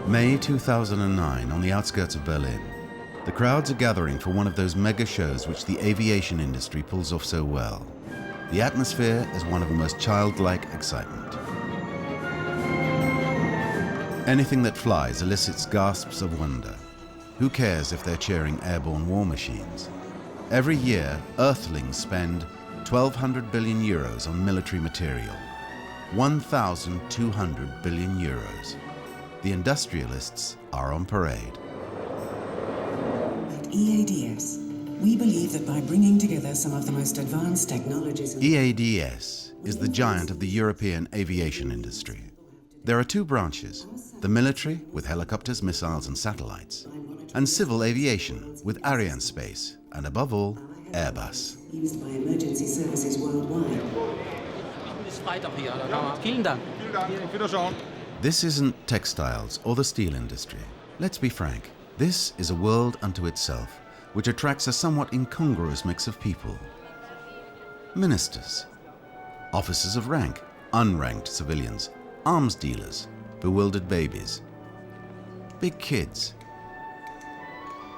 May 2009, on the outskirts of Berlin. The crowds are gathering for one of those mega shows which the aviation industry pulls off so well. The atmosphere is one of the most childlike excitement. Anything that flies elicits gasps of wonder. Who cares if they're cheering airborne war machines? Every year, Earthlings spend 1,200 billion euros on military material. 1,200 billion euros. The industrialists are on parade. At EADS, we believe that by bringing together some of the most advanced technologies... EADS is the giant of the European aviation industry. There are two branches, the military with helicopters, missiles and satellites, and civil aviation with Arianespace, and above all, Airbus. Used by emergency services worldwide. This isn't textiles or the steel industry. Let's be frank, this is a world unto itself, which attracts a somewhat incongruous mix of people. Ministers, officers of rank, unranked civilians, arms dealers, bewildered babies, big kids,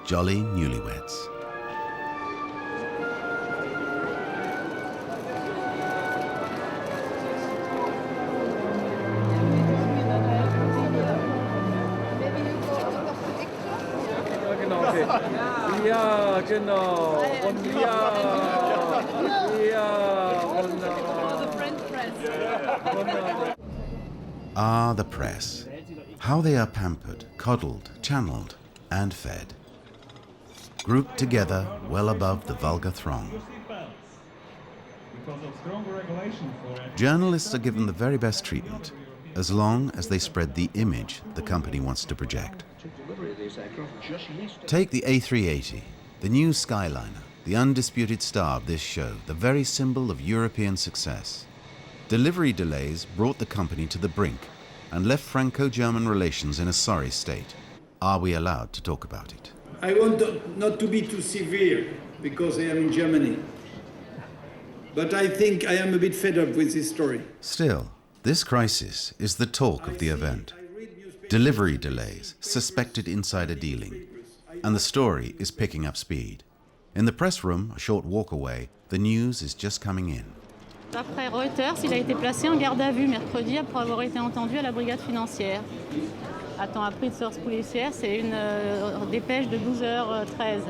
jolly newlyweds. Ah, the press. How they are pampered, coddled, channeled, and fed. Grouped together well above the vulgar throng. Journalists are given the very best treatment, as long as they spread the image the company wants to project. Take the A380, the new Skyliner, the undisputed star of this show, the very symbol of European success. Delivery delays brought the company to the brink and left Franco-German relations in a sorry state. Are we allowed to talk about it? I want not to be too severe because I am in Germany. But I think I am a bit fed up with this story. Still, this crisis is the talk of the event. Delivery delays, suspected insider dealing, and the story is picking up speed. In the press room, a short walk away, the news is just coming in. D'après Reuters, il a été placé en garde à vue mercredi après avoir été entendu à la brigade financière. À temps appris de sources policières, c'est une dépêche de 12h13.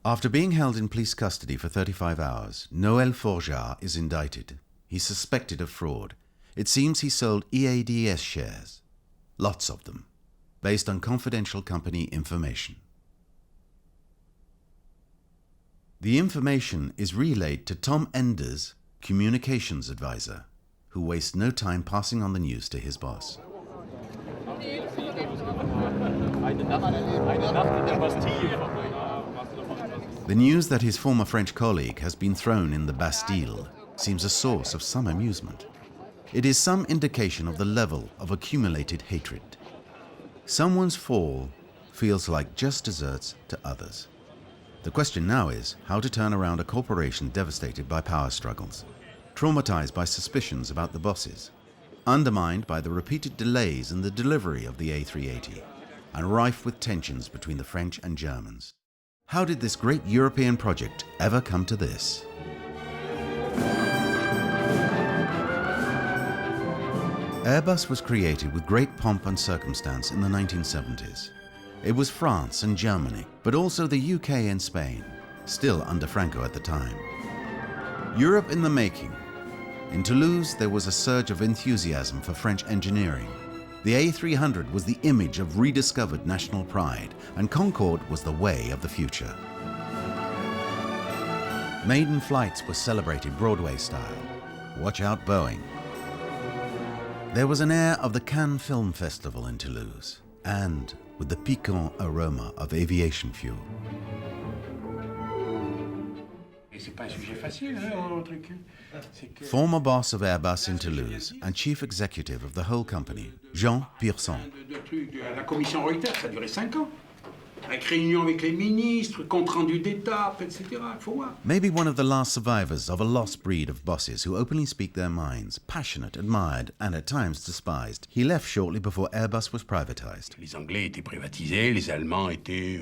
After being held in police custody for 35 hours, Noël Forjard is indicted. He's suspected of fraud. It seems he sold EADS shares. Lots of them, based on confidential company information. The information is relayed to Tom Enders, communications advisor, who wastes no time passing on the news to his boss. The news that his former French colleague has been thrown in the Bastille seems a source of some amusement. It is some indication of the level of accumulated hatred. Someone's fall feels like just desserts to others. The question now is how to turn around a corporation devastated by power struggles, traumatized by suspicions about the bosses, undermined by the repeated delays in the delivery of the A380, and rife with tensions between the French and Germans. How did this great European project ever come to this? Airbus was created with great pomp and circumstance in the 1970s. It was France and Germany, but also the UK and Spain, still under Franco at the time. Europe in the making. In Toulouse, there was a surge of enthusiasm for French engineering. The A300 was the image of rediscovered national pride, and Concorde was the way of the future. Maiden flights were celebrated Broadway style. Watch out, Boeing. There was an air of the Cannes Film Festival in Toulouse, and with the piquant aroma of aviation fuel. Former boss of Airbus in Toulouse and chief executive of the whole company, Jean Pierson. avec réunion avec les ministres, compte rendu d'étape, etc. Il faut voir. Maybe one of the last survivors of a lost breed of bosses who openly speak their minds, passionate, admired, and at times despised. He left shortly before Airbus was privatized. Les Anglais étaient privatisés, les Allemands étaient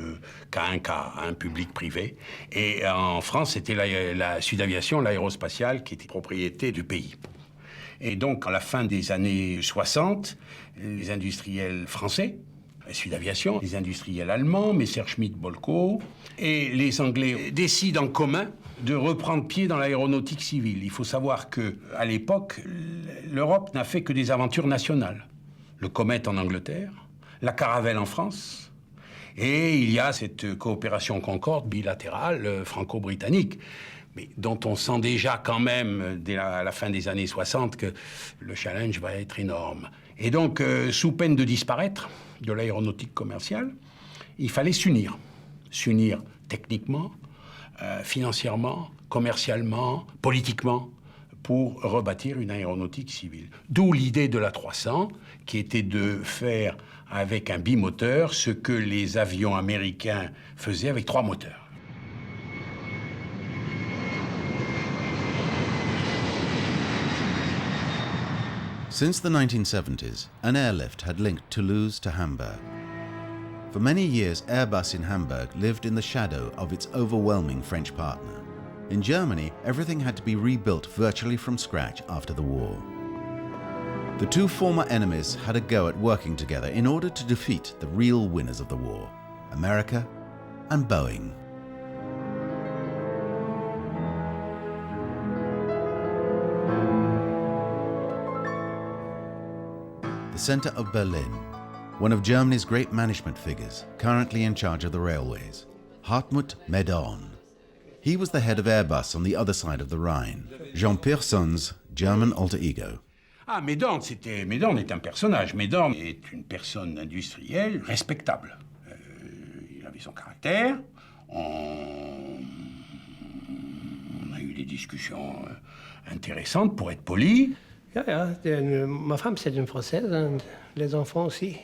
K1, public-privé. Et en France, c'était la Sudaviation, l'aérospatiale, qui était propriété du pays. Et donc, à la fin des années 60, les industriels français, Sudaviation, les industriels allemands, Messerschmitt, Bolko, et les Anglais décident en commun de reprendre pied dans l'aéronautique civile. Il faut savoir qu'à l'époque, l'Europe n'a fait que des aventures nationales. Le Comet en Angleterre, la Caravelle en France, et il y a cette coopération concorde bilatérale franco-britannique, mais dont on sent déjà quand même, dès la fin des années 60, que le challenge va être énorme. Et donc, sous peine de disparaître de l'aéronautique commerciale, il fallait s'unir. S'unir techniquement, financièrement, commercialement, politiquement, pour rebâtir une aéronautique civile. D'où l'idée de la 300, qui était de faire avec un bimoteur ce que les avions américains faisaient avec 3 moteurs. Since the 1970s, an airlift had linked Toulouse to Hamburg. For many years, Airbus in Hamburg lived in the shadow of its overwhelming French partner. In Germany, everything had to be rebuilt virtually from scratch after the war. The two former enemies had a go at working together in order to defeat the real winners of the war, America and Boeing. The center of Berlin, one of Germany's great management figures, currently in charge of the railways, Hartmut Meudon. He was the head of Airbus on the other side of the Rhine, Jean Pierson's German alter ego. Meudon est un personnage. Meudon est une personne industrielle respectable. Il avait son caractère. On a eu des discussions intéressantes, pour être poli. Ma femme, c'est une Française, et les enfants aussi.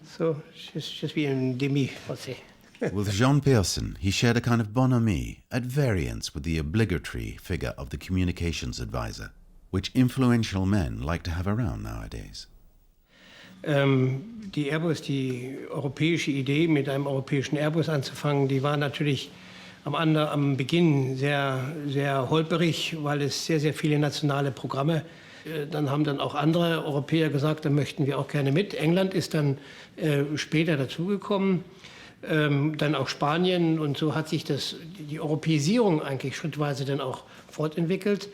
So, je suis un demi-Français. With Jean Pierson, he shared a kind of bonhomie at variance with the obligatory figure of the communications advisor, which influential men like to have around nowadays. Die Airbus, die europäische Idee, mit einem europäischen Airbus anzufangen, die war natürlich am Beginn sehr holperig, weil es sehr viele nationale Programme. Dann haben auch andere Europäer gesagt, da möchten wir auch gerne mit. England ist dann später dazugekommen, dann auch Spanien, und so hat sich die Europäisierung eigentlich schrittweise dann auch fortentwickelt.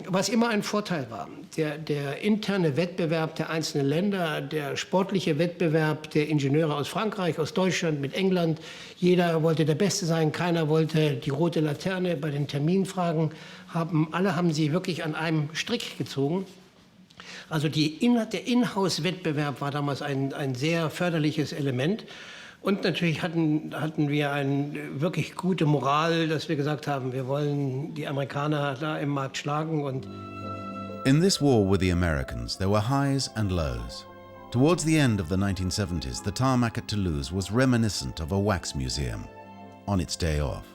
Was immer ein Vorteil war. Der interne Wettbewerb der einzelnen Länder, der sportliche Wettbewerb der Ingenieure aus Frankreich, aus Deutschland, mit England. Jeder wollte der Beste sein, keiner wollte die rote Laterne bei den Terminfragen haben. Alle haben sie wirklich an einem Strick gezogen. Also der Inhouse-Wettbewerb war damals ein sehr förderliches Element. Und natürlich hatten wir eine wirklich gute Moral, dass wir gesagt haben, wir wollen die Amerikaner da im Markt schlagen. In this war with the Americans, there were highs and lows. Towards the end of the 1970s, the tarmac at Toulouse was reminiscent of a wax museum on its day off.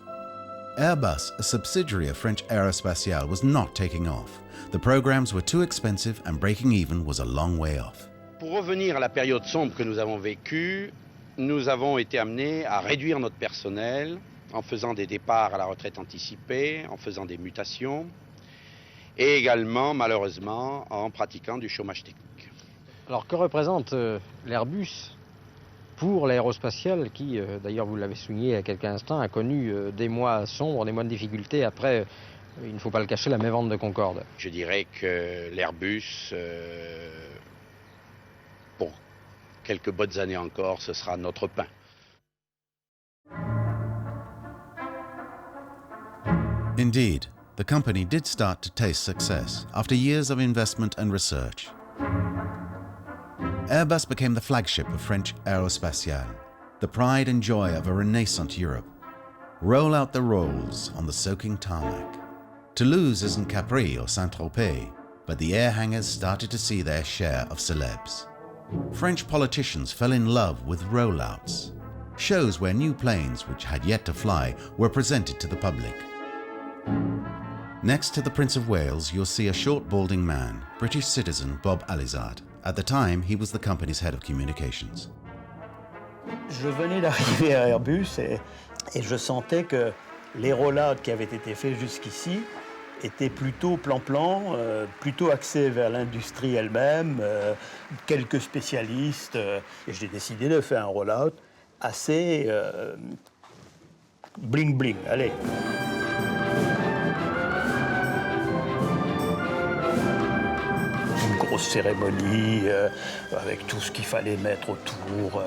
Airbus, a subsidiary of French Aerospatiale, was not taking off. The programs were too expensive and breaking even was a long way off. Pour revenir à la période sombre que nous avons vécue, nous avons été amenés à réduire notre personnel en faisant des départs à la retraite anticipée, en faisant des mutations et également, malheureusement, en pratiquant du chômage technique. Alors, que représente l'Airbus pour l'aérospatiale qui, d'ailleurs, vous l'avez souligné il y a quelques instants, a connu des mois sombres, des mois de difficultés après, il ne faut pas le cacher, la mévente de Concorde? Je dirais que l'Airbus, pour quelques bonnes années encore, ce sera notre pain. Indeed, the company did start to taste success after years of investment and research. Airbus became the flagship of French Aerospatiale, the pride and joy of a renaissant Europe. Roll out the rolls on the soaking tarmac. Toulouse isn't Capri or Saint-Tropez, but the air hangers started to see their share of celebs. French politicians fell in love with rollouts, shows where new planes which had yet to fly were presented to the public. Next to the Prince of Wales, you'll see a short balding man, British citizen Bob Alizard. At the time, he was the company's head of communications. Je venais d'arriver à Airbus et je sentais que les rollouts qui avaient été faits jusqu'ici étaient plutôt plan-plan, plutôt axés vers l'industrie elle-même, quelques spécialistes. Et j'ai décidé de faire un rollout assez bling-bling. Allez. Grosse cérémonie avec tout ce qu'il fallait mettre autour,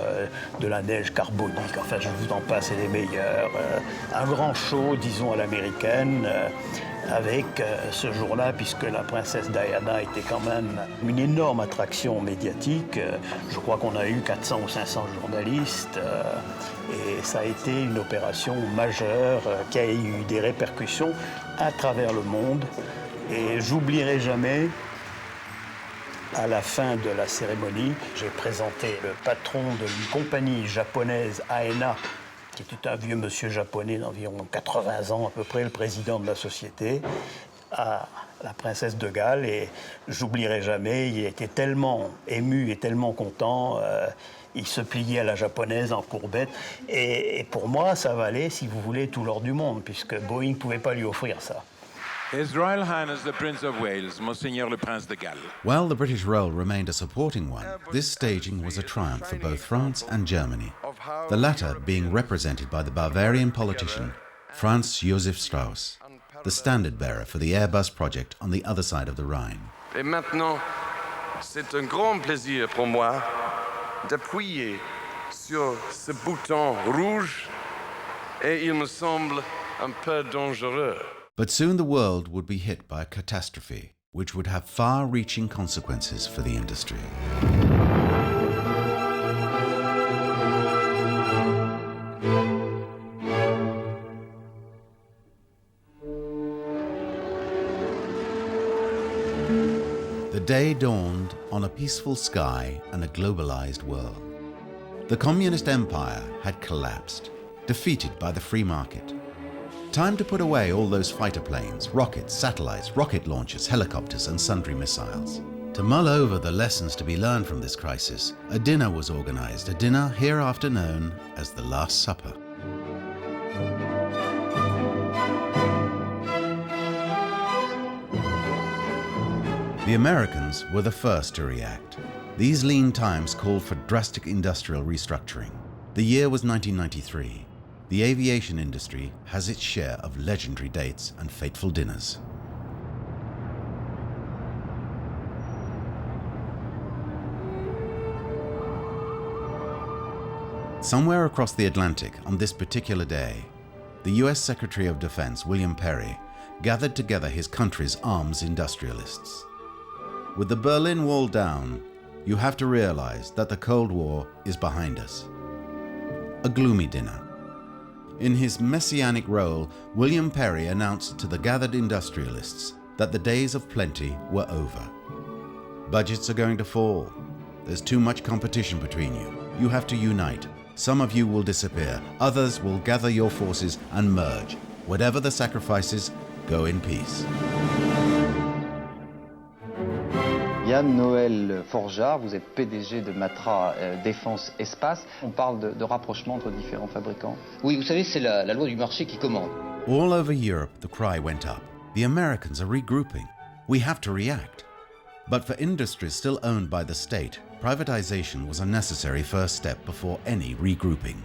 de la neige carbonique, enfin je vous en passe, et les meilleurs. Un grand show, disons, à l'américaine, avec ce jour-là, puisque la princesse Diana était quand même une énorme attraction médiatique. Je crois qu'on a eu 400 ou 500 journalistes, et ça a été une opération majeure qui a eu des répercussions à travers le monde. Et j'oublierai jamais, à la fin de la cérémonie, j'ai présenté le patron d'une compagnie japonaise, AENA, qui était un vieux monsieur japonais d'environ 80 ans, à peu près, le président de la société, à la princesse de Galles. Et j'oublierai jamais, il était tellement ému et tellement content, il se pliait à la japonaise en courbette. Et pour moi, ça valait, si vous voulez, tout l'or du monde, puisque Boeing ne pouvait pas lui offrir ça. His Royal Highness the Prince of Wales, Monseigneur le Prince de Galles. While the British role remained a supporting one, this staging was a triumph for both France and Germany, the latter being represented by the Bavarian politician Franz Josef Strauss, the standard-bearer for the Airbus project on the other side of the Rhine. Et maintenant, c'est un grand plaisir pour moi d'appuyer sur ce bouton rouge, et il me semble un peu dangereux. But soon the world would be hit by a catastrophe, which would have far-reaching consequences for the industry. The day dawned on a peaceful sky and a globalized world. The communist empire had collapsed, defeated by the free market. Time to put away all those fighter planes, rockets, satellites, rocket launchers, helicopters, and sundry missiles. To mull over the lessons to be learned from this crisis, a dinner was organized, a dinner hereafter known as the Last Supper. The Americans were the first to react. These lean times called for drastic industrial restructuring. The year was 1993. The aviation industry has its share of legendary dates and fateful dinners. Somewhere across the Atlantic on this particular day, the US Secretary of Defense, William Perry, gathered together his country's arms industrialists. With the Berlin Wall down, you have to realize that the Cold War is behind us. A gloomy dinner. In his messianic role, William Perry announced to the gathered industrialists that the days of plenty were over. Budgets are going to fall. There's too much competition between you. You have to unite. Some of you will disappear. Others will gather your forces and merge. Whatever the sacrifices, go in peace. Yann Noël Forjard, vous êtes PDG de Matra Défense Espace. On parle de rapprochement entre différents fabricants. Oui, vous savez, c'est la loi du marché qui commande. All over Europe, the cry went up. The Americans are regrouping. We have to react. But for industries still owned by the state, privatization was a necessary first step before any regrouping.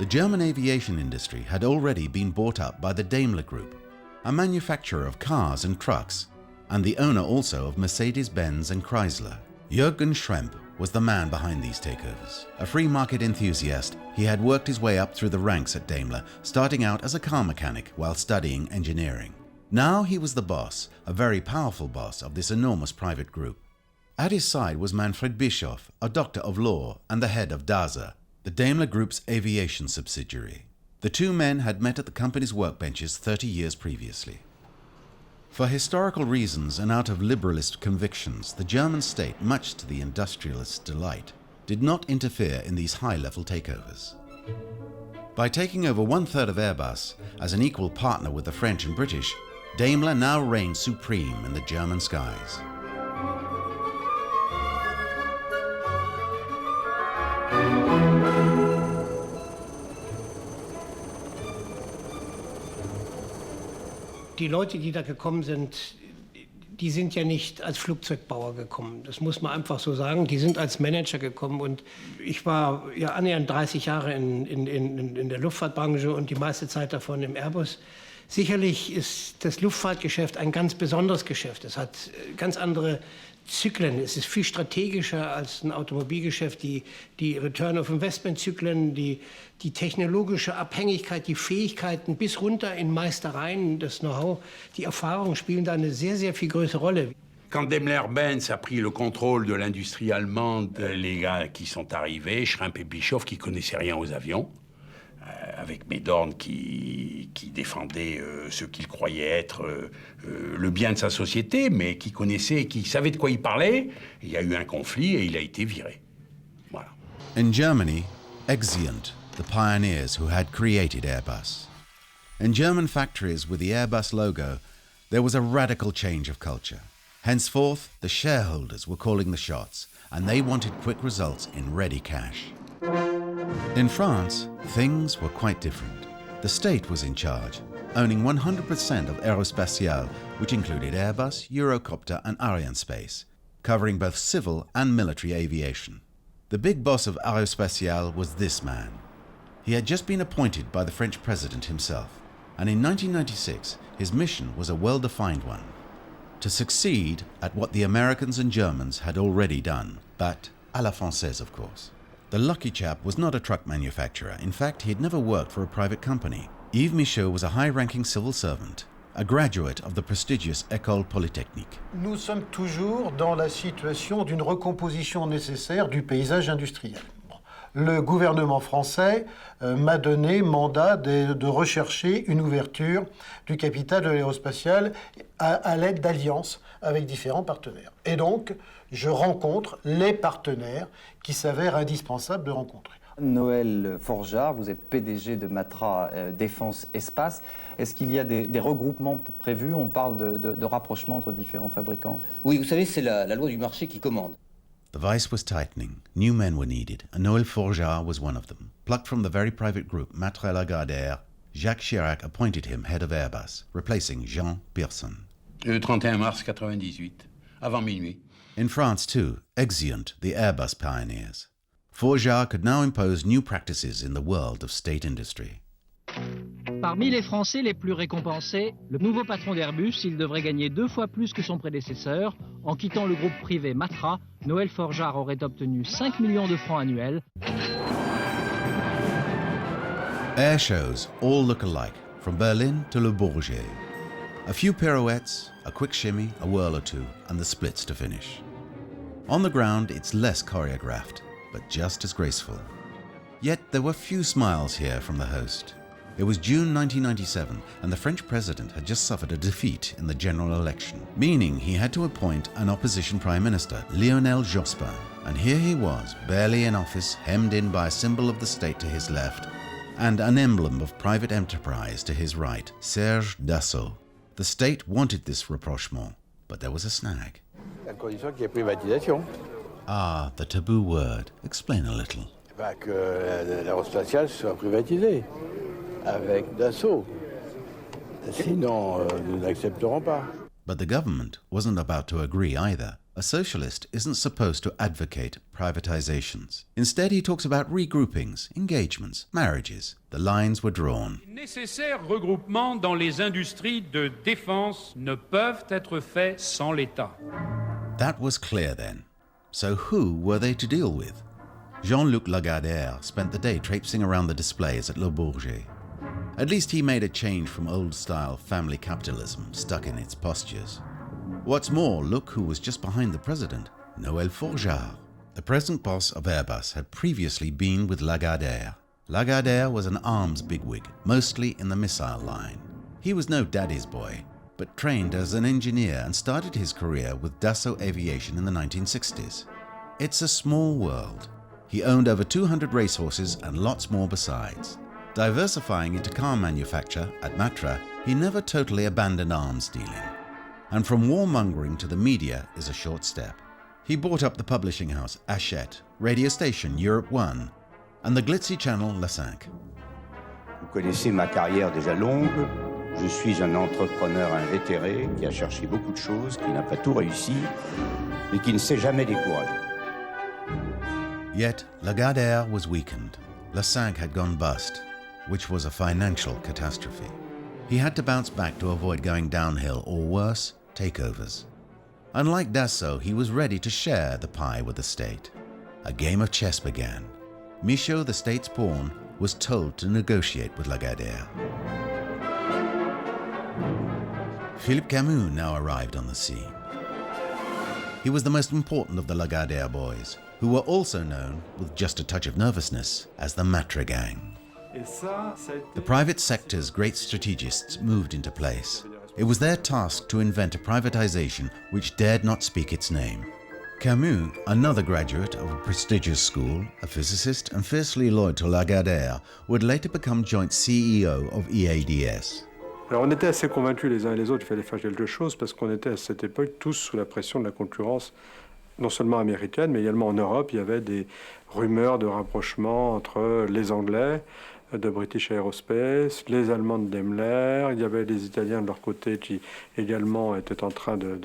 The German aviation industry had already been bought up by the Daimler Group, a manufacturer of cars and trucks, and the owner also of Mercedes-Benz and Chrysler. Jürgen Schrempp was the man behind these takeovers. A free market enthusiast, he had worked his way up through the ranks at Daimler, starting out as a car mechanic while studying engineering. Now he was the boss, a very powerful boss of this enormous private group. At his side was Manfred Bischoff, a doctor of law and the head of DASA, the Daimler Group's aviation subsidiary. The two men had met at the company's workbenches 30 years previously. For historical reasons and out of liberalist convictions, the German state, much to the industrialists' delight, did not interfere in these high-level takeovers. By taking over 1/3 of Airbus as an equal partner with the French and British, Daimler now reigned supreme in the German skies. Die Leute, die da gekommen sind, die sind ja nicht als Flugzeugbauer gekommen. Das muss man einfach so sagen. Die sind als Manager gekommen. Und ich war ja annähernd 30 Jahre in der Luftfahrtbranche und die meiste Zeit davon im Airbus. Sicherlich ist das Luftfahrtgeschäft ein ganz besonderes Geschäft. Es hat ganz andere Zyklen. Es ist viel strategischer als ein Automobilgeschäft. Die Return of Investment Zyklen, die technologische Abhängigkeit, die Fähigkeiten bis runter in Meistereien, das Know-how, die Erfahrungen spielen da eine sehr, sehr viel größere Rolle. Quand Daimler-Benz a pris le contrôle de l'industrie allemande, les gars qui sont arrivés, Schrimp et Bischoff, qui connaissaient rien aux avions, avec Médorn qui défendait ce qu'il croyait être le bien de sa société, mais qui connaissait, qui savait de quoi il parlait. Il y a eu un conflit et il a été viré. Voilà. In Germany, Exeunt, the pioneers who had created Airbus. In German factories with the Airbus logo, there was a radical change of culture. Henceforth, the shareholders were calling the shots, and they wanted quick results in ready cash. In France, things were quite different. The state was in charge, owning 100% of Aerospatiale, which included Airbus, Eurocopter and Arianespace, covering both civil and military aviation. The big boss of Aerospatiale was this man. He had just been appointed by the French president himself, and in 1996 his mission was a well-defined one: to succeed at what the Americans and Germans had already done, but à la française, of course. The lucky chap was not a truck manufacturer. In fact, he had never worked for a private company. Yves Michaud was a high-ranking civil servant, a graduate of the prestigious École Polytechnique. Nous sommes toujours dans la situation d'une recomposition nécessaire du paysage industriel. Le gouvernement français m'a donné mandat de rechercher une ouverture du capital de l'aérospatiale à l'aide d'alliances avec différents partenaires. Et donc, je rencontre les partenaires qui s'avèrent indispensables de rencontrer. Noël Forjard, vous êtes PDG de Matra Défense Espace. Est-ce qu'il y a des regroupements prévus? On parle de rapprochement entre différents fabricants. Oui, vous savez, c'est la loi du marché qui commande. The vice was tightening, new men were needed, and Noël Forjard was one of them. Plucked from the very private group Matra Lagardère, Jacques Chirac appointed him head of Airbus, replacing Jean Pearson. Le 31 mars 98, avant minuit. In France too, Exeunt, the Airbus pioneers. Forjard could now impose new practices in the world of state industry. Parmi les Français les plus récompensés, le nouveau patron d'Airbus, il devrait gagner 2 fois plus que son prédécesseur. En quittant le groupe privé Matra, Noël Forjard aurait obtenu 5 millions de francs annuels. Air shows all look alike, from Berlin to Le Bourget. A few pirouettes, a quick shimmy, a whirl or two, and the splits to finish. On the ground, it's less choreographed, but just as graceful. Yet there were few smiles here from the host. It was June 1997, and the French president had just suffered a defeat in the general election, meaning he had to appoint an opposition prime minister, Lionel Jospin. And here he was, barely in office, hemmed in by a symbol of the state to his left, and an emblem of private enterprise to his right, Serge Dassault. The state wanted this rapprochement, but there was a snag. À condition qu'il y ait privatisation. Ah, the taboo word. Explain a little. Que l'aérospatiale soit privatisée, avec Dassault. Sinon, nous n'accepterons pas. But the government wasn't about to agree either. A socialist isn't supposed to advocate privatizations. Instead, he talks about regroupings, engagements, marriages. The lines were drawn. Les nécessaires regroupements dans les industries de défense ne peuvent être faits sans l'État. That was clear then. So who were they to deal with? Jean-Luc Lagardère spent the day traipsing around the displays at Le Bourget. At least he made a change from old-style family capitalism stuck in its postures. What's more, look who was just behind the president, Noël Forjard. The present boss of Airbus had previously been with Lagardère. Lagardère was an arms bigwig, mostly in the missile line. He was no daddy's boy, but trained as an engineer and started his career with Dassault Aviation in the 1960s. It's a small world. He owned over 200 racehorses and lots more besides. Diversifying into car manufacture at Matra, he never totally abandoned arms dealing. And from warmongering to the media is a short step. He bought up the publishing house Hachette, radio station Europe 1, and the glitzy channel La 5. Vous connaissez ma carrière déjà longue. Je suis un entrepreneur invétéré qui a cherché beaucoup de choses, qui n'a pas tout réussi, mais qui ne s'est jamais découragé. Yet, Lagardère was weakened. La 5 had gone bust, which was a financial catastrophe. He had to bounce back to avoid going downhill or worse, takeovers. Unlike Dassault, he was ready to share the pie with the state. A game of chess began. Michaud, the state's pawn, was told to negotiate with Lagardère. Philippe Camus now arrived on the scene. He was the most important of the Lagardère boys, who were also known, with just a touch of nervousness, as the Matra Gang. The private sector's great strategists moved into place. It was their task to invent a privatization which dared not speak its name. Camus, another graduate of a prestigious school, a physicist and fiercely loyal to Lagardère, would later become joint CEO of EADS. Alors on était assez convaincus les uns et les autres qu'il fallait faire quelque chose parce qu'on était à cette époque tous sous la pression de la concurrence, non seulement américaine, mais également en Europe. Il y avait des rumeurs de rapprochement entre les Anglais de British Aerospace, les Allemands de Daimler, il y avait les Italiens de leur côté qui également étaient en train de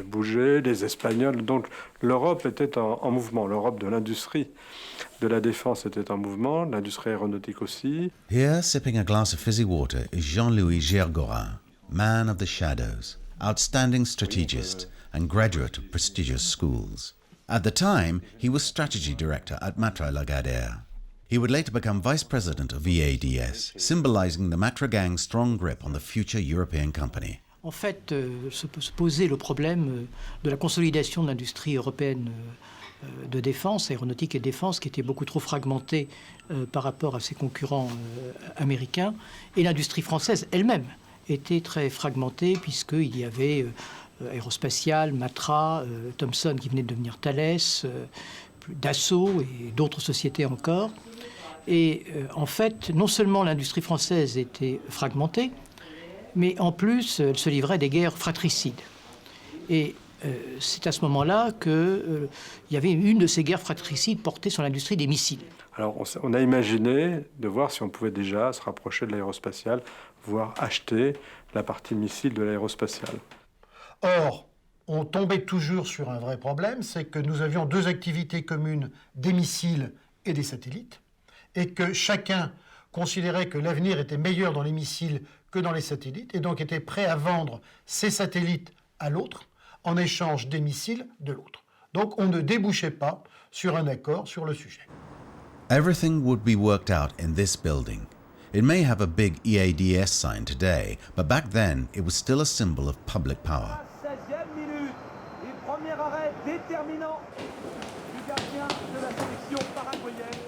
bouger, les Espagnols. Donc l'Europe était en mouvement, l'Europe de l'industrie de la défense était en mouvement, l'industrie aéronautique aussi. Here, sipping a glass of fizzy water, is Jean-Louis Gergorin, man of the shadows, outstanding strategist and graduate of prestigious schools. At the time, he was strategy director at Matra Lagardère. He would later become vice president of EADS, symbolizing the Matra gang's strong grip on the future European company. En fait, se posait le problème de la consolidation de l'industrie européenne de défense, aéronautique et défense, qui était beaucoup trop fragmentée par rapport à ses concurrents américains. Et l'industrie française elle-même était très fragmentée, puisqu'il y avait Aérospatiale, Matra, Thomson qui venait de devenir Thales, Dassault et d'autres sociétés encore. Et en fait, non seulement l'industrie française était fragmentée, mais en plus, elle se livrait des guerres fratricides. Et c'est à ce moment-là qu'il y avait une de ces guerres fratricides portée sur l'industrie des missiles. Alors on a imaginé de voir si on pouvait déjà se rapprocher de l'aérospatiale, voire acheter la partie missile de l'aérospatiale. Or, on tombait toujours sur un vrai problème, c'est que nous avions deux activités communes, des missiles et des satellites, et que chacun considérait que l'avenir était meilleur dans les missiles que dans les satellites, et donc était prêt à vendre ses satellites à l'autre, en échange des missiles de l'autre. Donc on ne débouchait pas sur un accord sur le sujet. Everything would be worked out in this building. It may have a big EADS sign today, but back then it was still a symbol of public power. 16e minute, et premier arrêt déterminant du gardien de la sélection paraguayenne.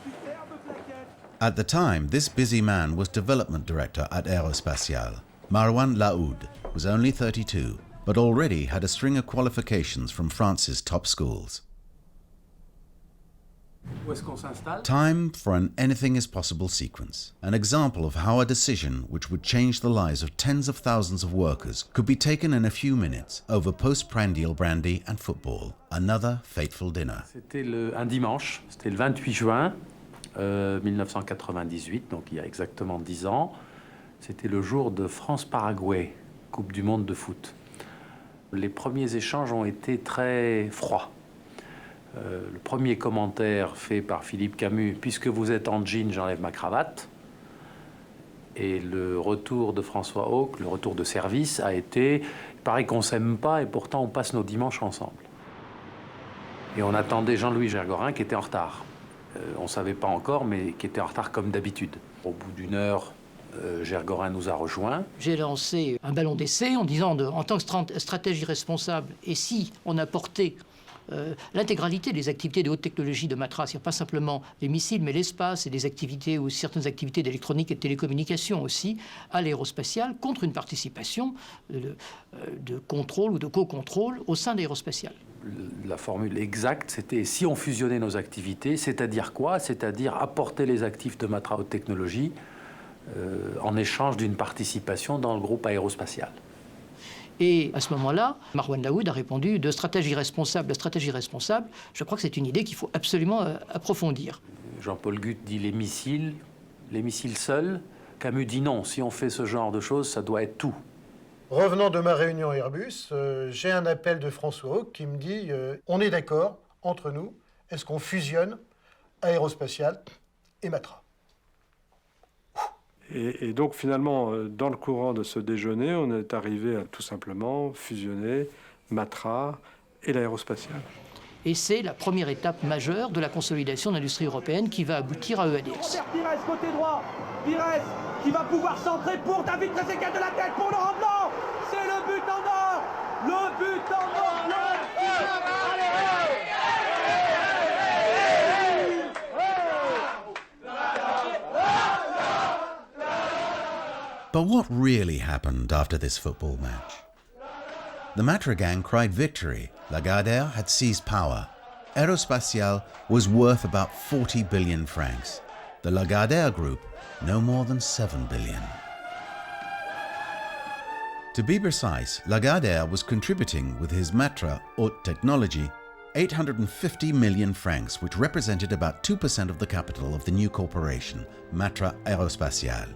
Superbe plaquette. At the time, this busy man was development director at Aerospatiale. Marwan Laoud was only 32, but already had a string of qualifications from France's top schools. Time for an anything is possible sequence, an example of how a decision which would change the lives of tens of thousands of workers could be taken in a few minutes over post-prandial brandy and football, another fateful dinner. C'était un dimanche, c'était le 28 juin 1998, donc il y a exactement 10 ans. C'était le jour de France-Paraguay, Coupe du monde de foot. Les premiers échanges ont été très froids. Le premier commentaire fait par Philippe Camus, puisque vous êtes en jean, j'enlève ma cravate. Et le retour de François Hauck, le retour de service, a été, il paraît qu'on s'aime pas et pourtant on passe nos dimanches ensemble. Et on attendait Jean-Louis Gergorin qui était en retard. On ne savait pas encore, mais qui était en retard comme d'habitude. Au bout d'une heure, Gergorin nous a rejoints. J'ai lancé un ballon d'essai en disant, en tant que stratège irresponsable, et si on apportait l'intégralité des activités de haute technologie de Matra, c'est-à-dire pas simplement les missiles, mais l'espace et des activités ou certaines activités d'électronique et de télécommunications aussi, à l'aérospatiale, contre une participation de contrôle ou de co-contrôle au sein d'aérospatiale. La formule exacte, c'était si on fusionnait nos activités, c'est-à-dire quoi? C'est-à-dire apporter les actifs de Matra Haute Technologie en échange d'une participation dans le groupe aérospatial. Et à ce moment-là, Marwan Laoud a répondu de stratégie responsable à stratégie responsable. Je crois que c'est une idée qu'il faut absolument approfondir. Jean-Paul Guth dit les missiles seuls. Camus dit non, si on fait ce genre de choses, ça doit être tout. Revenant de ma réunion Airbus, j'ai un appel de François Hauck qui me dit on est d'accord entre nous, est-ce qu'on fusionne aérospatial et Matra? Et donc finalement, dans le courant de ce déjeuner, on est arrivé à tout simplement fusionner Matra et l'aérospatiale. Et c'est la première étape majeure de la consolidation de l'industrie européenne qui va aboutir à EADS. Pires, côté droit. Pires qui va pouvoir centrer pour David Trezeguet de la tête pour le rendement. C'est le but en or. Le but en or. But what really happened after this football match? The Matra gang cried victory. Lagardère had seized power. Aerospatiale was worth about 40 billion francs. The Lagardère group, no more than 7 billion. To be precise, Lagardère was contributing with his Matra Haute Technologie 850 million francs, which represented about 2% of the capital of the new corporation, Matra Aérospatiale.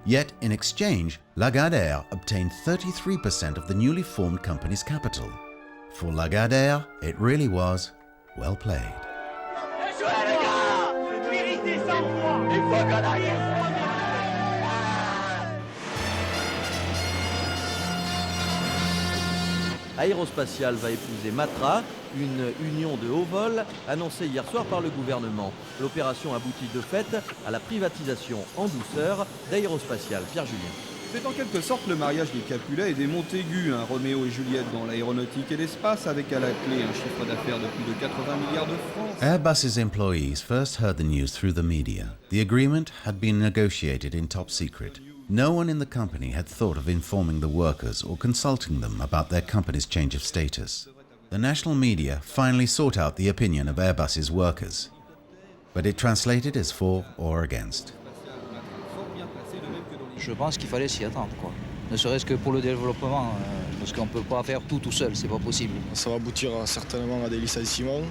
Yet, in exchange, Lagardère obtained 33% of the newly formed company's capital. For Lagardère, it really was well played. Aérospatiale va épouser Matra, une union de haut vol annoncée hier soir par le gouvernement. L'opération aboutit de fait à la privatisation en douceur d'Aérospatiale. Pierre Julien. C'est en quelque sorte le mariage des Capulet et des Montaigu, un Roméo et Juliette dans l'aéronautique et l'espace, avec à la clé un chiffre d'affaires de plus de 80 milliards de francs. Airbus's employees first heard the news through the media. The agreement had been negotiated in top secret. No one in the company had thought of informing the workers or consulting them about their company's change of status. The national media finally sought out the opinion of Airbus's workers, but it translated as for or against. Je pense qu'il fallait s'y attendre, quoi. Ne serait-ce que pour le développement, parce qu'on ne peut pas faire tout seul, c'est pas possible. Ça va aboutir certainement à des licenciements,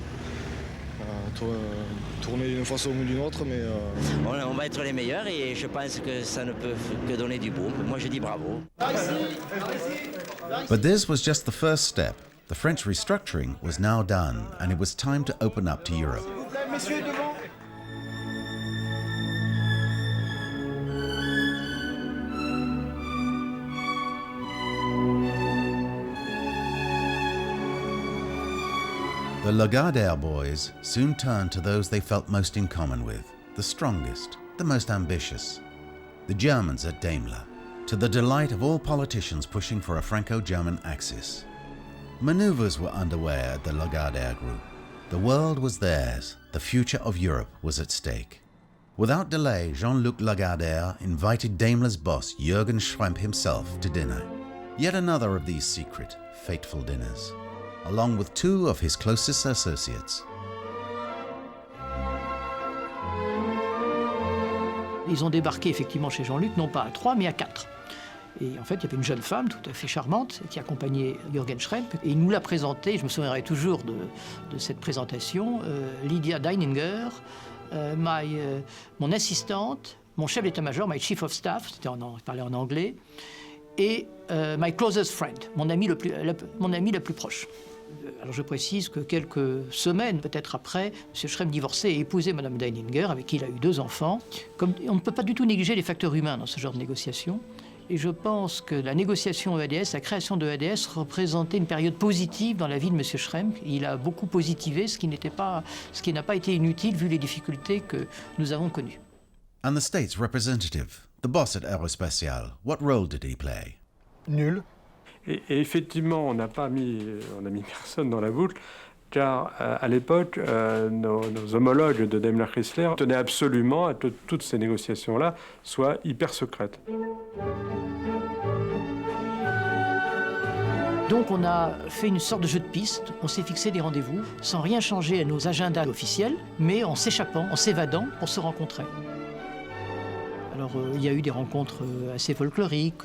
tourner d'une façon ou d'une autre, mais... On va être les meilleurs et je pense que ça ne peut que donner du bon. Moi je dis bravo. But this was just the first step. The French restructuring was now done, and it was time to open up to Europe. The Lagardère boys soon turned to those they felt most in common with, the strongest, the most ambitious. The Germans at Daimler, to the delight of all politicians pushing for a Franco-German axis. Maneuvers were underway at the Lagardère group. The world was theirs, the future of Europe was at stake. Without delay, Jean-Luc Lagardère invited Daimler's boss Jürgen Schrempp himself to dinner. Yet another of these secret, fateful dinners, along with two of his closest associates. Ils ont débarqué effectivement chez Jean-Luc, non pas à 3, mais à 4. Et en fait, il y avait une jeune femme tout à fait charmante qui accompagnait Jürgen Schrempp. Et il nous l'a présentée, je me souviendrai toujours de cette présentation, Lydia Deininger, mon assistante, mon chef d'état-major, my chief of staff, il parlait en anglais, et my closest friend, mon ami la plus proche. Alors je précise que quelques semaines, peut-être après, M. Schrempp divorçait et épousait Mme Deininger, avec qui il a eu 2 enfants. Comme on ne peut pas du tout négliger les facteurs humains dans ce genre de négociation. Et je pense que la négociation EADS, la création de EADS, représentait une période positive dans la vie de M. Schrempp. Il a beaucoup positivé, ce qui n'a pas été inutile vu les difficultés que nous avons connues. And the state's representative, the boss at Aérospatiale, what role did he play? Nul. Et effectivement, on a mis personne dans la boucle. Car à l'époque, nos homologues de Daimler-Chrysler tenaient absolument à que toutes ces négociations-là soient hyper secrètes. Donc on a fait une sorte de jeu de piste, on s'est fixé des rendez-vous sans rien changer à nos agendas officiels, mais en s'échappant, en s'évadant pour se rencontrer. Alors il y a eu des rencontres assez folkloriques.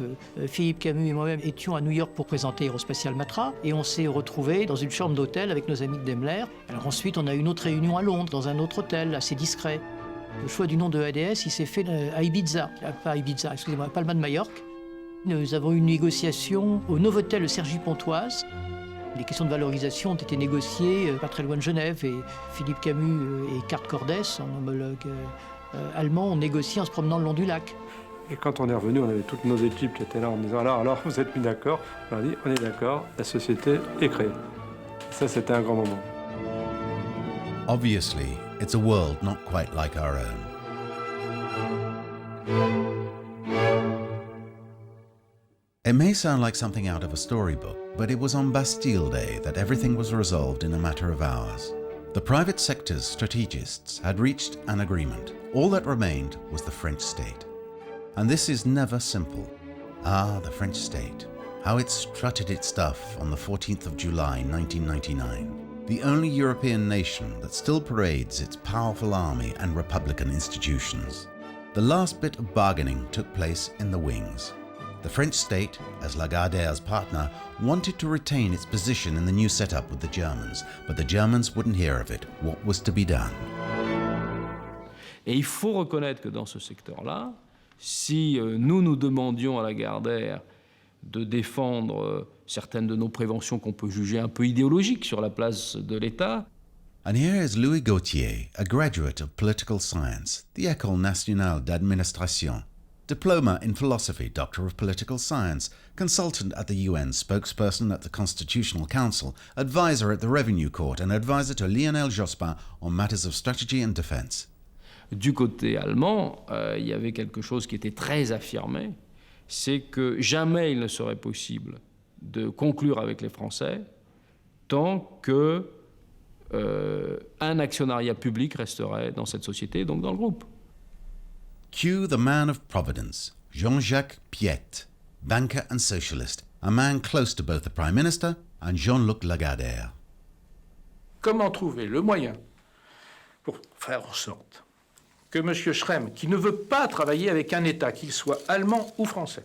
Philippe Camus et moi-même étions à New York pour présenter Aérospatiale Matra et on s'est retrouvés dans une chambre d'hôtel avec nos amis de Daimler. Alors ensuite on a eu une autre réunion à Londres, dans un autre hôtel assez discret. Le choix du nom de EADS, il s'est fait à Ibiza, pas à Ibiza, excusez-moi, à Palma de Majorque. Nous avons eu une négociation au Novotel Cergy-Pontoise. Les questions de valorisation ont été négociées pas très loin de Genève et Philippe Camus et Kurt Cordes, son homologue allemand, ont négocié en se promenant le long du lac. Et quand on est revenu, on avait toutes nos équipes qui étaient là en disant alors vous êtes mis d'accord? On a dit on est d'accord, la société est créée. Ça, c'était un grand moment. Obviously, it's a world not quite like our own. It may sound like something out of a storybook, but it was on Bastille Day that everything was resolved in a matter of hours. The private sector's strategists had reached an agreement. All that remained was the French state. And this is never simple. Ah, the French state. How it strutted its stuff on the 14th of July 1999. The only European nation that still parades its powerful army and republican institutions. The last bit of bargaining took place in the wings. The French state, as Lagardère's partner, wanted to retain its position in the new setup with the Germans, but the Germans wouldn't hear of it. What was to be done? Et il faut reconnaître que dans ce secteur-là, si nous demandions à Lagardère de défendre certaines de nos préventions qu'on peut juger un peu idéologiques sur la place de l'État. And here is Louis Gauthier, a graduate of political science, the École nationale d'administration. Diploma in philosophy, Doctor of Political Science, consultant at the UN, spokesperson at the Constitutional Council, advisor at the Revenue Court, and advisor to Lionel Jospin on matters of strategy and defense. Du côté allemand, il y avait quelque chose qui était très affirmé, c'est que jamais il ne serait possible de conclure avec les Français tant que un actionnariat public resterait dans cette société, donc dans le groupe. Cue the man of Providence, Jean-Jacques Piette, banker and socialist, a man close to both the Prime Minister and Jean-Luc Lagardère. Comment trouver le moyen pour faire en sorte que M. Schrem, qui ne veut pas travailler avec un État, qu'il soit allemand ou français,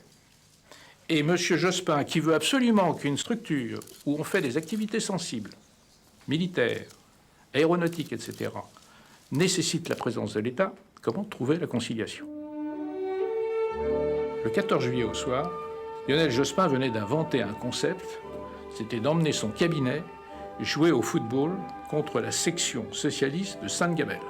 et M. Jospin, qui veut absolument qu'une structure où on fait des activités sensibles, militaires, aéronautiques, etc., nécessite la présence de l'État, comment trouver la conciliation? Le 14 juillet au soir, Lionel Jospin venait d'inventer un concept, c'était d'emmener son cabinet jouer au football contre la section socialiste de Sainte-Gabelle.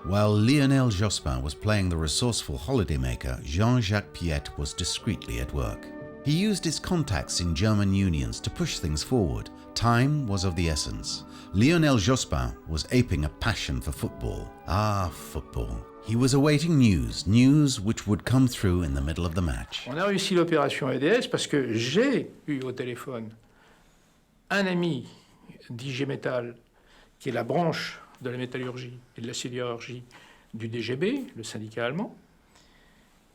While Lionel Jospin was playing the resourceful holidaymaker, Jean-Jacques Piette was discreetly at work. He used his contacts in German unions to push things forward. Time was of the essence. Lionel Jospin was aping a passion for football. Ah, football. He was awaiting news which would come through in the middle of the match. On a réussi l'opération EADS parce que j'ai eu au téléphone un ami d'IG Metal, qui est la branche de la métallurgie et de la sidérurgie du DGB, le syndicat allemand,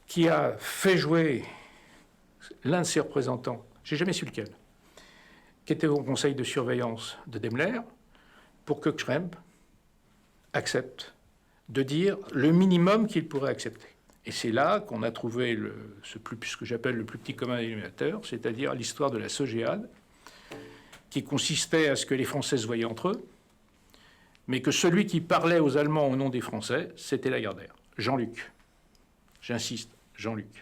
qui a fait jouer l'un de ses représentants, j'ai jamais su lequel, qui était au conseil de surveillance de Daimler, pour que Schrem accepte de dire le minimum qu'il pourrait accepter. Et c'est là qu'on a trouvé ce que j'appelle le plus petit commun dénominateur, c'est-à-dire l'histoire de la SOGEAD, qui consistait à ce que les Français se voyaient entre eux, mais que celui qui parlait aux Allemands au nom des Français, c'était Lagardère, Jean-Luc. J'insiste, Jean-Luc.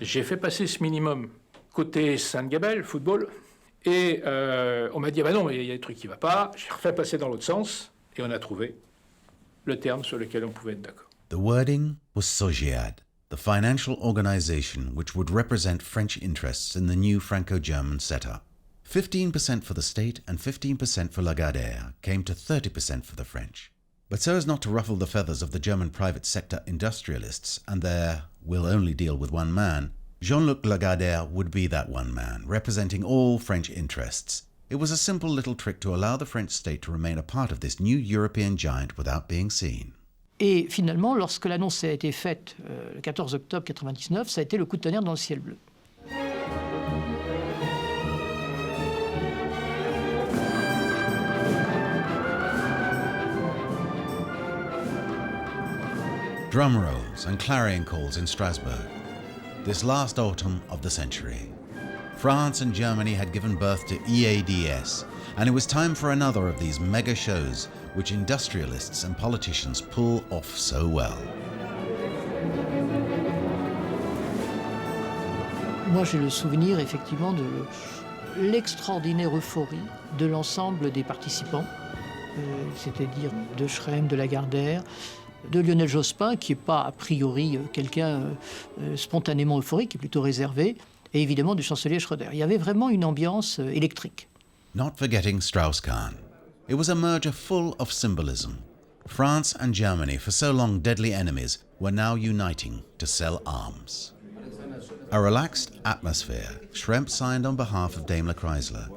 J'ai fait passer ce minimum côté Sainte-Gabelle, football, et on m'a dit, ah ben non, il y a des trucs qui ne vont pas. J'ai refait passer dans l'autre sens, et on a trouvé le terme sur lequel on pouvait être d'accord. The wording was SOGEAD, the financial organization which would represent French interests in the new Franco-German setup. 15% for the state and 15% for Lagardère came to 30% for the French. But so as not to ruffle the feathers of the German private sector industrialists and their "we'll only deal with one man," Jean-Luc Lagardère would be that one man, representing all French interests. It was a simple little trick to allow the French state to remain a part of this new European giant without being seen. Et finalement, lorsque l'annonce a été faite le 14 octobre 1999, ça a été le coup de tonnerre dans le ciel bleu. Drum rolls and clarion calls in Strasbourg. This last autumn of the century. France and Germany had given birth to EADS, and it was time for another of these mega shows which industrialists and politicians pull off so well. Moi, j'ai le souvenir effectivement de l'extraordinaire euphorie de l'ensemble des participants, c'est-à-dire de Schrem, de Lagardère, de Lionel Jospin, qui n'est pas a priori quelqu'un spontanément euphorique, qui est plutôt réservé, et évidemment du chancelier Schröder. Il y avait vraiment une ambiance électrique. Not forgetting Strauss-Kahn. It was a merger full of symbolism. France and Germany, for so long deadly enemies, were now uniting to sell arms. A relaxed atmosphere, Schrempf signed on behalf of Daimler Chrysler,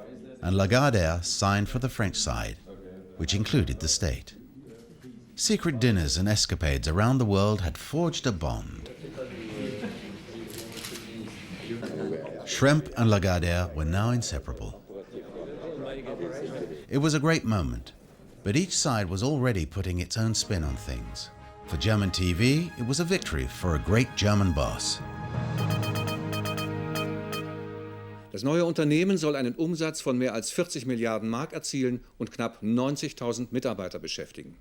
and Lagardère signed for the French side, which included the state. Secret dinners and escapades around the world had forged a bond. Schrempf and Lagardère were now inseparable. It was a great moment, but each side was already putting its own spin on things. For German TV, it was a victory for a great German boss. Das neue Unternehmen soll einen Umsatz von mehr als 40 Milliarden Mark erzielen und knapp 90.000 Mitarbeiter beschäftigen.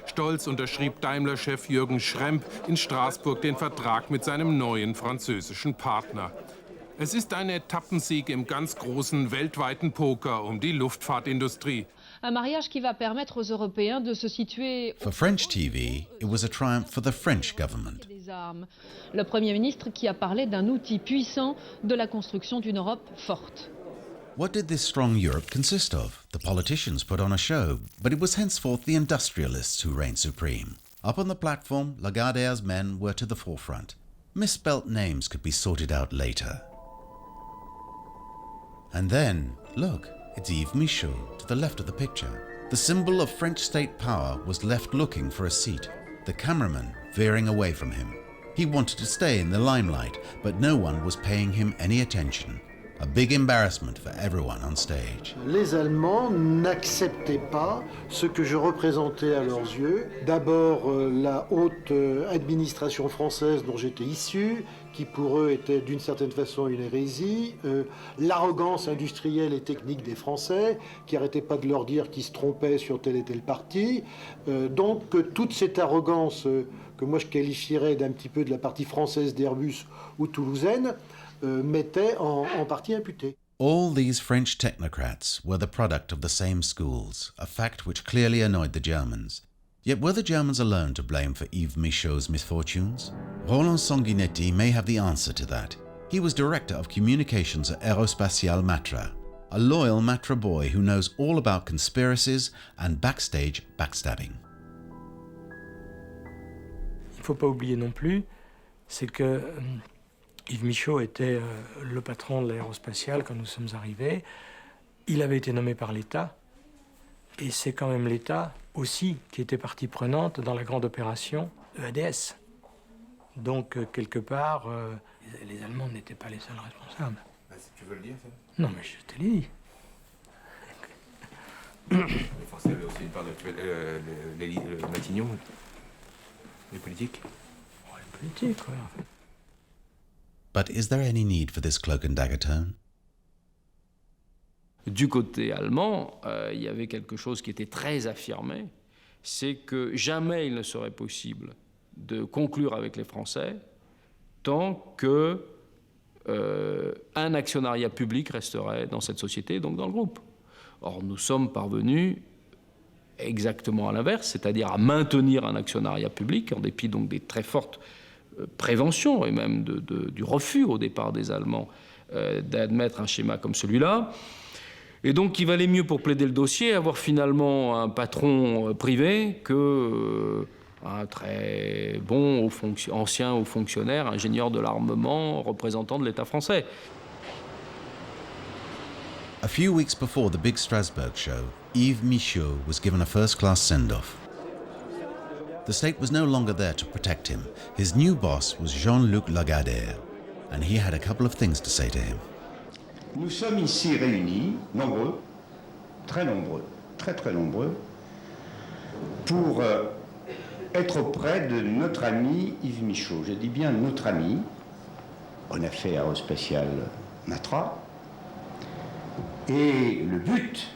Stolz unterschrieb Daimler-Chef Jürgen Schrempf in Straßburg den Vertrag mit seinem neuen französischen Partner. Es ist ein Etappensieg im ganz großen weltweiten Poker um die Luftfahrtindustrie. Un mariage qui va permettre aux Européens de se situer. For French TV, it was a triumph for the French government. Le Premier ministre qui a parlé d'un outil puissant de la construction d'une Europe forte. What did this strong Europe consist of? The politicians put on a show, but it was henceforth the industrialists who reigned supreme. Up on the platform, Lagardère's men were to the forefront. Misspelt names could be sorted out later. And then, look, it's Yves Michaud to the left of the picture. The symbol of French state power was left looking for a seat, the cameraman veering away from him. He wanted to stay in the limelight, but no one was paying him any attention. A big embarrassment for everyone on stage. Les Allemands n'acceptaient pas ce que je représentais à leurs yeux. D'abord, la haute administration française dont j'étais issu, qui pour eux était d'une certaine façon une hérésie, l'arrogance industrielle et technique des Français, qui n'arrêtaient pas de leur dire qu'ils se trompaient sur tel et tel parti. Donc toute cette arrogance que moi je qualifierais d'un petit peu de la partie française d'Airbus ou toulousaine, m'était en partie imputée. All these French technocrats were the product of the same schools, a fact which clearly annoyed the Germans. Yet were the Germans alone to blame for Yves Michaud's misfortunes? Roland Sanguinetti may have the answer to that. He was director of communications at Aerospatiale Matra, a loyal Matra boy who knows all about conspiracies and backstage backstabbing. Il ne faut pas oublier non plus, c'est que Yves Michaud était le patron de l'aérospatiale quand nous sommes arrivés. Il avait été nommé par l'État, et c'est quand même l'État aussi qui était partie prenante dans la grande opération EADS. Donc, quelque part, les Allemands n'étaient pas les seuls responsables. Bah, si tu veux le dire, ça. Non, mais je te l'ai dit. Les Français avaient aussi une part de Matignon, les politiques. Oh, les politiques, oui, en fait. But is there any need for this cloak and dagger tone? Du côté allemand, il y avait quelque chose qui était très affirmé, c'est que jamais il ne serait possible de conclure avec les Français tant que un actionnariat public resterait dans cette société, donc dans le groupe. Or, nous sommes parvenus exactement à l'inverse, c'est-à-dire à maintenir un actionnariat public, en dépit donc des très fortes préventions et même du refus au départ des Allemands d'admettre un schéma comme celui-là. Et donc, il valait mieux pour plaider le dossier avoir finalement un patron privé que un très bon ancien haut fonctionnaire, ingénieur de l'armement, représentant de l'État français. A few weeks before the big Strasbourg show, Yves Michaud was given a first-class send-off. The state was no longer there to protect him. His new boss was Jean-Luc Lagardère, and he had a couple of things to say to him. Nous sommes ici réunis, nombreux, très nombreux, pour être auprès de notre ami Yves Michaud. Je dis bien notre ami, en effet aérospatial Matra. Et le but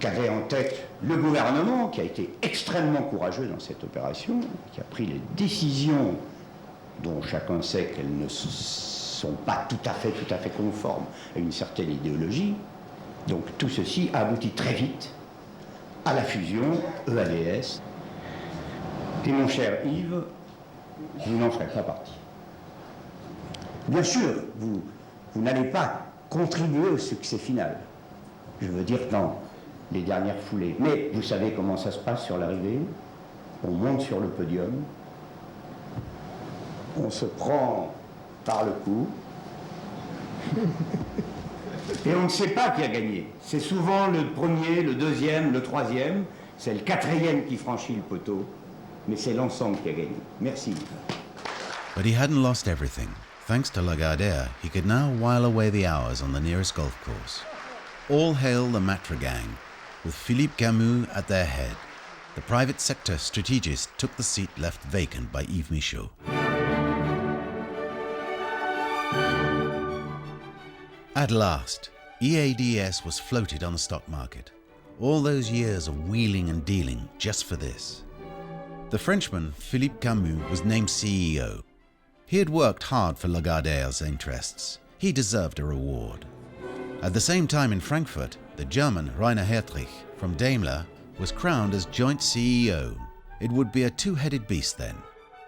qu'avait en tête le gouvernement, qui a été extrêmement courageux dans cette opération, qui a pris les décisions dont chacun sait qu'elles ne sont pas tout à fait conformes à une certaine idéologie. Donc tout ceci a abouti très vite à la fusion EADS. Et mon cher Yves, vous n'en ferez pas partie. Bien sûr, vous n'allez pas contribuer au succès final. Je veux dire dans les dernières foulées. Mais vous savez comment ça se passe sur l'arrivée? On monte sur le podium, on se prend par le cou, et on ne sait pas qui a gagné. C'est souvent le premier, le deuxième, le troisième, c'est le quatrième qui franchit le poteau, mais c'est l'ensemble qui a gagné. Merci. But he hadn't lost everything. Thanks to Lagardère, he could now while away the hours on the nearest golf course. All hail the Matra gang, with Philippe Camus at their head. The private sector strategist took the seat left vacant by Yves Michaud. At last, EADS was floated on the stock market. All those years of wheeling and dealing just for this. The Frenchman, Philippe Camus, was named CEO. He had worked hard for Lagardère's interests. He deserved a reward. At the same time in Frankfurt, the German Rainer Hertrich from Daimler was crowned as joint CEO. It would be a two-headed beast then.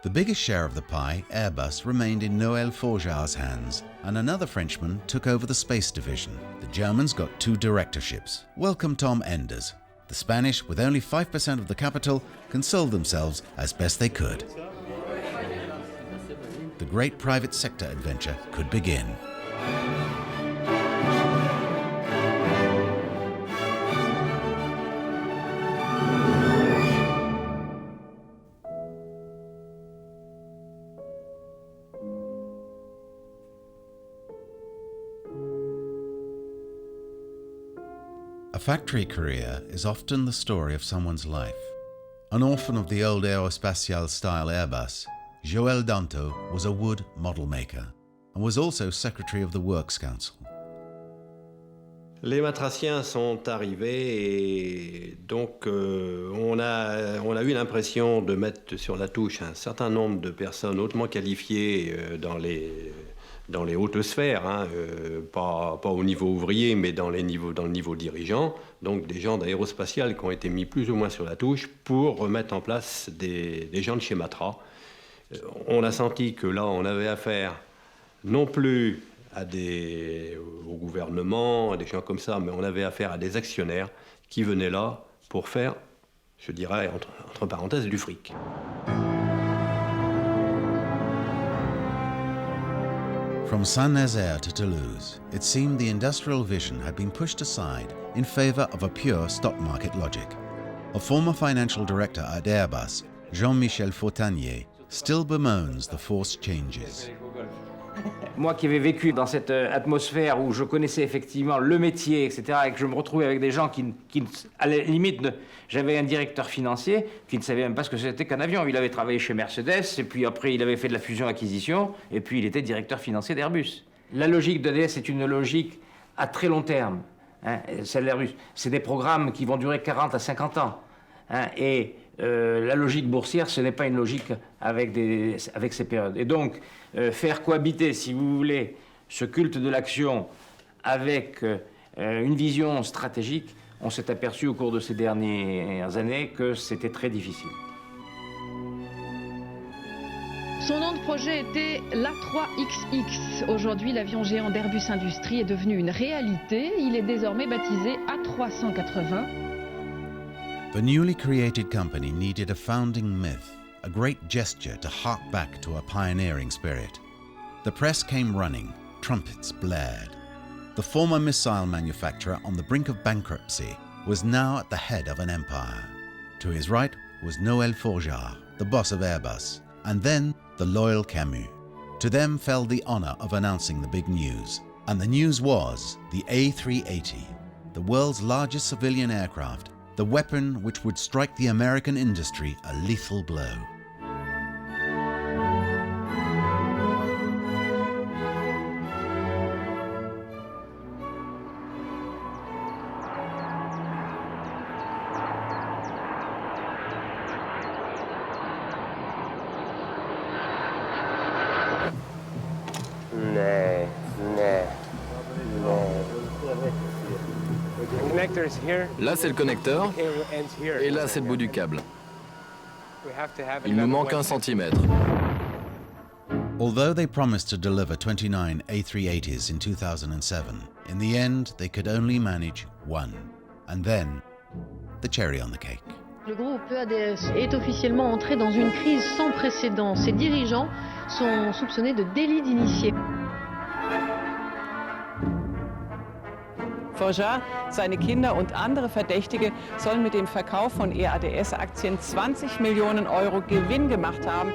The biggest share of the pie, Airbus, remained in Noël Forgeard's hands, and another Frenchman took over the space division. The Germans got 2 directorships. Welcome Tom Enders. The Spanish, with only 5% of the capital, consoled themselves as best they could. The great private sector adventure could begin. A factory career is often the story of someone's life. An orphan of the old aerospatiale-style Airbus, Joël Danto was a wood model maker and was also secretary of the Works Council. Les matraciens sont arrivés et donc on a eu l'impression de mettre sur la touche un certain nombre de personnes hautement qualifiées dans les hautes sphères, hein, pas au niveau ouvrier, mais dans le niveau dirigeant, donc des gens d'aérospatial qui ont été mis plus ou moins sur la touche pour remettre en place des gens de chez Matra. On a senti que là, on avait affaire non plus au gouvernement, à des gens comme ça, mais on avait affaire à des actionnaires qui venaient là pour faire, je dirais, entre parenthèses, du fric. From Saint-Nazaire to Toulouse, it seemed the industrial vision had been pushed aside in favor of a pure stock market logic. A former financial director at Airbus, Jean-Michel Fortanier, still bemoans the forced changes. Moi qui avais vécu dans cette atmosphère où je connaissais effectivement le métier, etc., et que je me retrouvais avec des gens qui à la limite, j'avais un directeur financier qui ne savait même pas ce que c'était qu'un avion. Il avait travaillé chez Mercedes, et puis après il avait fait de la fusion-acquisition, et puis il était directeur financier d'Airbus. La logique d'EADS est une logique à très long terme. Hein, celle d'Airbus, c'est des programmes qui vont durer 40 à 50 ans. Hein, et la logique boursière, ce n'est pas une logique avec ces périodes. Et donc, faire cohabiter, si vous voulez, ce culte de l'action avec une vision stratégique, on s'est aperçu au cours de ces dernières années que c'était très difficile. Son nom de projet était l'A3XX. Aujourd'hui, l'avion géant d'Airbus Industrie est devenu une réalité. Il est désormais baptisé A380. The newly created company needed a founding myth, a great gesture to hark back to a pioneering spirit. The press came running, trumpets blared. The the former missile manufacturer on the brink of bankruptcy was now at the head of an empire. To his right was Noël Forgeard, the boss of Airbus, and then the loyal Camus. To them fell the honor of announcing the big news. And the news was the A380, the world's largest civilian aircraft, the weapon which would strike the American industry a lethal blow. Là, c'est le connecteur, et là, c'est le bout du câble. Il nous manque 1 centimètre. Although they promised to deliver 29 A380s in 2007, in the end, they could only manage one. And then, the cherry on the cake. Le groupe EADS est officiellement entré dans une crise sans précédent. Ses dirigeants sont soupçonnés de délit d'initié. Forgeard, seine Kinder und andere Verdächtige sollen mit dem Verkauf von EADS-Aktien 20 Millionen Euro Gewinn gemacht haben.